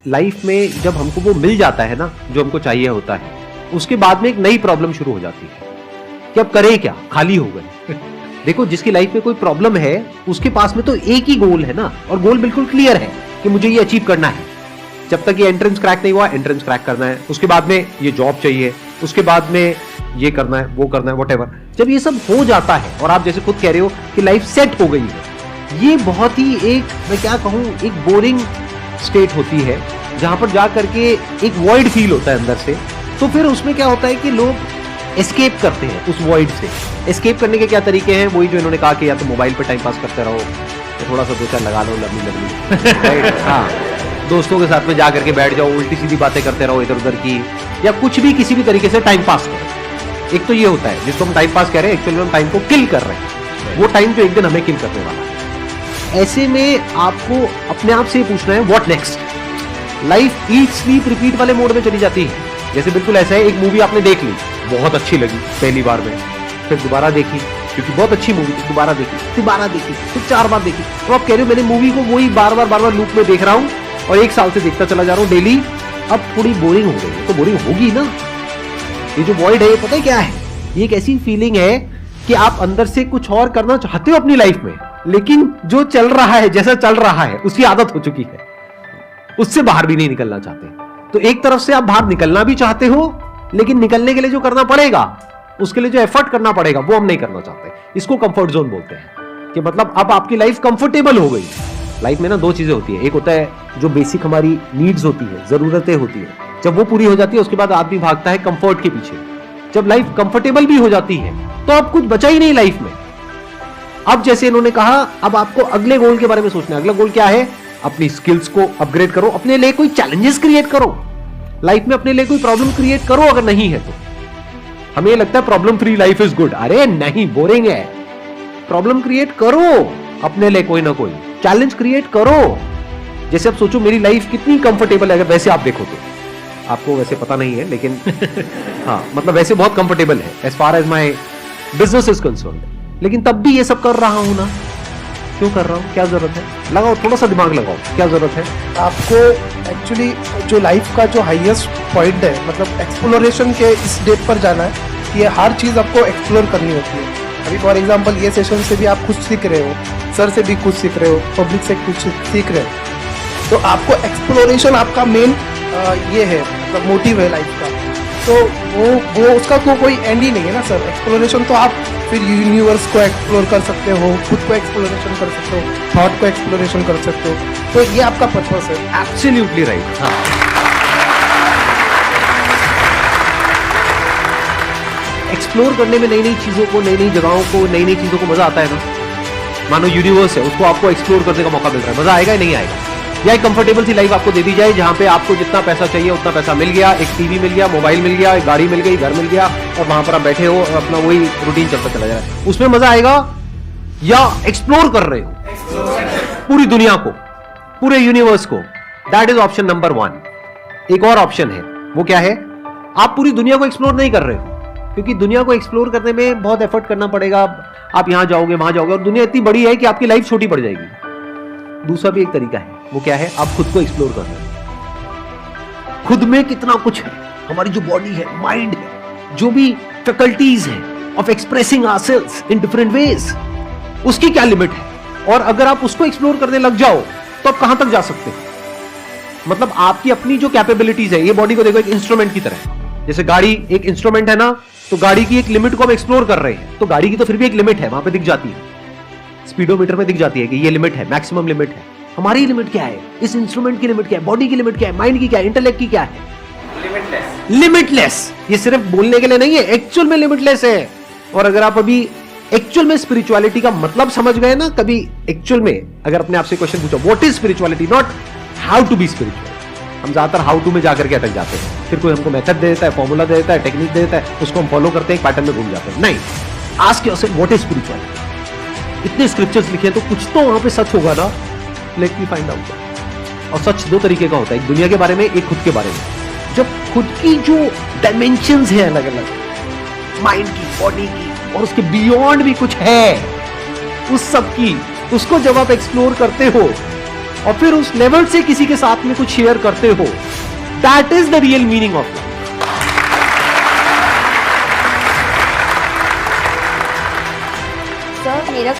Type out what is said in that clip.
Life में जब हमको वो मिल जाता है ना जो हमको चाहिए होता है, उसके बाद में एक नई प्रॉब्लम शुरू हो जाती है कि अब करें क्या, खाली हो गए। देखो, जिसकी लाइफ में कोई प्रॉब्लम है उसके पास में तो एक ही गोल है ना, और गोल बिल्कुल क्लियर है कि मुझे ये अचीव करना है। जब तक ये एंट्रेंस क्रैक नहीं हुआ, एंट्रेंस क्रैक करना है, उसके बाद में ये जॉब चाहिए, उसके बाद में ये करना है, वो करना है, व्हाटएवर। जब ये सब हो जाता है और आप जैसे खुद कह रहे हो कि लाइफ सेट हो गई है, ये बहुत ही एक, मैं क्या कहूं, एक बोरिंग स्टेट होती है जहां पर जा करके एक वॉइड फील होता है अंदर से। तो फिर उसमें क्या होता है कि लोग एस्केप करते हैं उस वॉइड से। एस्केप करने के क्या तरीके हैं? वही जो इन्होंने कहा कि या तो मोबाइल पे टाइम पास करते रहो, तो थोड़ा सा दो चार लगा लो लवली हाँ, दोस्तों के साथ में जा करके बैठ जाओ, उल्टी सीधी बातें करते रहो इधर उधर की, या कुछ भी किसी भी तरीके से टाइम पास करो। एक तो ये होता है जिसको हम टाइम पास कह रहे हैं, एक्चुअली हम टाइम को किल कर रहे हैं। वो टाइम जो एक दिन हमें किल करने वाला है। ऐसे में आपको अपने आप से पूछना है what next. Life eat sleep repeat वाले मोड में चली जाती है। जैसे बिल्कुल ऐसा है, एक मूवी आपने देख ली, बहुत अच्छी लगी पहली बार में, फिर दोबारा देखी क्योंकि बहुत अच्छी मूवी थी, दोबारा देखी, फिर 4 बार देखी। तो आप कह रहे हो मैंने मूवी को वही बार बार लूप में देख रहा हूं और 1 साल से देखता चला जा रहा हूं डेली, अब थोड़ी बोरिंग हो गई। तो बोरिंग होगी ना। ये जो वॉइड है, ये पता है क्या है? ये एक ऐसी फीलिंग है कि आप अंदर से कुछ और करना चाहते हो अपनी लाइफ में, लेकिन जो चल रहा है, जैसा चल रहा है, उसकी आदत हो चुकी है, उससे बाहर भी नहीं निकलना चाहते। तो एक तरफ से आप बाहर निकलना भी चाहते हो, लेकिन निकलने के लिए जो करना पड़ेगा, उसके लिए जो एफर्ट करना पड़ेगा, वो हम नहीं करना चाहते। इसको कंफर्ट जोन बोलते हैं कि मतलब अब आपकी लाइफ कंफर्टेबल हो गई। लाइफ में ना 2 चीजें होती है। एक होता है जो बेसिक हमारी नीड्स होती है, जरूरतें होती है, जब वो पूरी हो जाती है उसके बाद आदमी भागता है कंफर्ट के पीछे। जब लाइफ कंफर्टेबल भी हो जाती है तो अब कुछ बचा ही नहीं लाइफ में। अब जैसे इन्होंने कहा, अब आपको अगले गोल के बारे में सोचना है। अगला गोल क्या है? अपनी स्किल्स को अपग्रेड करो, अपने लिए कोई चैलेंजेस क्रिएट करो, लाइफ में अपने लिए कोई प्रॉब्लम क्रिएट करो। अगर नहीं है तो हमें लगता है problem free life is good. अरे नहीं, बोरिंग है। प्रॉब्लम क्रिएट करो अपने लिए, कोई ना कोई चैलेंज क्रिएट करो। जैसे आप सोचो मेरी लाइफ कितनी कंफर्टेबल है, अगर वैसे आप देखो तो। आपको वैसे पता नहीं है लेकिन हाँ, मतलब वैसे बहुत कंफर्टेबल है as far as my business is concerned, लेकिन तब भी ये सब कर रहा हूं ना। क्यों कर रहा हूं? क्या जरूरत है? लगाओ, थोड़ा सा दिमाग लगाओ, क्या जरूरत है? आपको एक्चुअली जो लाइफ का जो हाईएस्ट पॉइंट है, मतलब एक्सप्लोरेशन के इस डेट पर जाना है कि ये हर चीज़ आपको एक्सप्लोर करनी होती है। अभी फॉर एग्जांपल ये सेशन से भी आप कुछ सीख रहे हो, सर से भी कुछ सीख रहे हो, पब्लिक से कुछ सीख रहे हो, तो आपको एक्सप्लोरेशन आपका मेन ये है, मतलब मोटिव है लाइफ का। तो वो उसका तो कोई एंड ही नहीं है ना सर। एक्सप्लोरेशन तो आप फिर यूनिवर्स को एक्सप्लोर कर सकते हो, खुद को एक्सप्लोरेशन कर सकते हो, थॉट को एक्सप्लोरेशन कर सकते हो। तो ये आपका पर्पस है। Absolutely right. एक्सप्लोर करने में नई नई चीजों को, नई नई जगहों को, नई नई चीजों को मजा आता है ना। मानो यूनिवर्स है, उसको आपको एक्सप्लोर करने का मौका मिल रहा है, मजा आएगा या नहीं आएगा? या एक कंफर्टेबल सी लाइफ आपको दे दी जाए जहां पे आपको जितना पैसा चाहिए उतना पैसा मिल गया, एक टीवी मिल गया, मोबाइल मिल गया, एक गाड़ी मिल गई, घर मिल गया, और वहां पर आप बैठे हो और अपना वही रूटीन चलता चला जा रहा है। उसमें मजा आएगा? या एक्सप्लोर कर रहे हो पूरी दुनिया को, पूरे यूनिवर्स को? That is option number 1। एक और ऑप्शन है, वो क्या है? आप पूरी दुनिया को एक्सप्लोर नहीं कर रहे हो, क्योंकि दुनिया को एक्सप्लोर करने में बहुत एफर्ट करना पड़ेगा। आप यहां जाओगे, वहां जाओगे, और दुनिया इतनी बड़ी है कि आपकी लाइफ छोटी पड़ जाएगी। दूसरा भी एक तरीका है, वो क्या है? आप खुद को एक्सप्लोर कर रहे हो। खुद में कितना कुछ है, हमारी जो बॉडी है, माइंड है, जो भी फैकल्टीज है of expressing ourselves in different ways, उसकी क्या लिमिट है? और अगर आप उसको एक्सप्लोर करने लग जाओ तो आप कहां तक जा सकते हो? मतलब आपकी अपनी जो कैपेबिलिटीज है, ये बॉडी को देखो एक इंस्ट्रूमेंट की तरह। जैसे गाड़ी एक इंस्ट्रूमेंट है ना, तो गाड़ी की एक लिमिट को हम एक्सप्लोर कर रहे हैं, तो गाड़ी की तो फिर भी एक लिमिट है, वहां पे दिख जाती है, स्पीडोमीटर में दिख जाती है कि ये लिमिट है, मैक्सिमम लिमिट है। हमारी लिमिट क्या है? इस इंस्ट्रूमेंट की लिमिट क्या है? बॉडी की लिमिट क्या है? माइंड की क्या है? इंटेलेक्ट की क्या है? लिमिटलेस। ये सिर्फ बोलने के लिए नहीं है, एक्चुअल में लिमिटलेस है। और अगर आप अभी एक्चुअल में स्पिरिचुअलिटी का मतलब समझ गए ना, कभी एक्चुअल में अगर अपने आप से क्वेश्चन पूछो what is spirituality, not how to be spiritual. हम ज्यादातर हाउ टू में जाकर के अटक जाते हैं, फिर कोई हमको मेथड दे देता है, फॉर्मूला दे देता है, टेक्निक दे देता है, उसको हम फॉलो करते हैं, पैटर्न में घूम जाते हैं। नहीं, ask yourself what is spirituality. इतने स्क्रिप्चर्स लिखे तो कुछ तो वहां पे सच होगा ना, लेट मी फाइंड आउट। और सच 2 तरीके का होता है, एक दुनिया के बारे में, एक खुद के बारे में। जब खुद की जो डायमेंशंस है अलग अलग, माइंड की, बॉडी की, और उसके बियॉन्ड भी कुछ है उस सब की, उसको जब आप एक्सप्लोर करते हो और फिर उस लेवल से किसी के साथ में कुछ शेयर करते हो, that is the real meaning of life. Sir मेरा